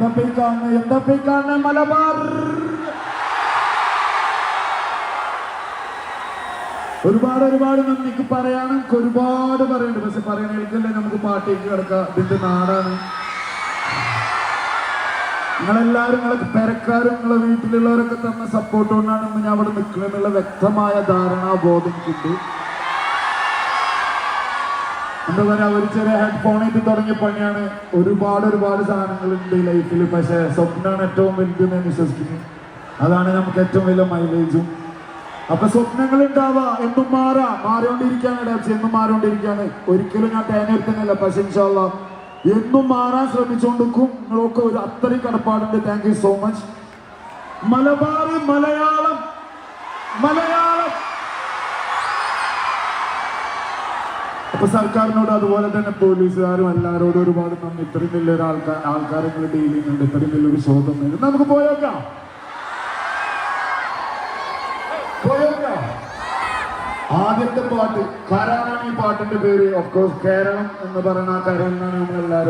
എന്താ കാണുന്ന മലബാർ. ഒരുപാട് നന്ദിക്ക് പറയാനും ഒരുപാട് പറയുന്നുണ്ട്. പക്ഷെ പറയണേൽക്കല്ലേ നമുക്ക് പാട്ടേക്ക് കിടക്കാം. ഇതിന്റെ നാടാണ്. നിങ്ങളെല്ലാവരും നിങ്ങളെ പെരക്കാരും നിങ്ങളെ വീട്ടിലുള്ളവരൊക്കെ തന്ന സപ്പോർട്ട് കൊണ്ടാണ് ഇന്ന് ഞാൻ അവിടെ നിൽക്കണമെന്നുള്ള വ്യക്തമായ ധാരണാബോധം കിട്ടി. എന്താ പറയാ, ഒരു ചെറിയ ഹെഡ്ഫോണായിട്ട് തുടങ്ങിയ പണിയാണ്. ഒരുപാട് സാധനങ്ങളുണ്ട് ലൈഫിൽ. പക്ഷെ സ്വപ്നമാണ് ഏറ്റവും വലുതെന്ന് വിശ്വസിക്കുന്നു. അതാണ് നമുക്ക് ഏറ്റവും വലിയ മൈലേജും. അപ്പൊ സ്വപ്നങ്ങൾ ഉണ്ടാവാ, എന്നും മാറിക്കൊണ്ടിരിക്കുകയാണ്. എന്നും മാറിക്കൊണ്ടിരിക്കുകയാണ്. ഒരിക്കലും ഞാൻ തേനെടുക്കുന്നില്ല. പക്ഷെ ഇൻഷാ അല്ലാഹ് എന്നും മാറാൻ ശ്രമിച്ചുകൊണ്ടിരിക്കും. നിങ്ങളൊക്കെ ഒരു അത്രയും കടപ്പാടുണ്ട്. Thank you so much. Malabar Malayalam. അപ്പൊ സർക്കാരിനോട് അതുപോലെ തന്നെ പോലീസുകാരും എല്ലാവരോടും ഒരുപാട് നന്ദി. ഇത്രയും വലിയൊരു ആൾക്കാരെ ഡീൽ ചെയ്യുന്നുണ്ട്. ഇത്രയും വലിയൊരു ഷോ തന്നിട്ട് നമുക്ക് പോയേക്കാം. ആദ്യത്തെ പാട്ട് കരാറാണ്. ഈ പാട്ടിന്റെ പേര് ഓഫ് കോഴ്സ് കേരളം എന്ന് പറയുന്ന ആ കരയിൽ നിന്നാണ് നമ്മളെല്ലാവരും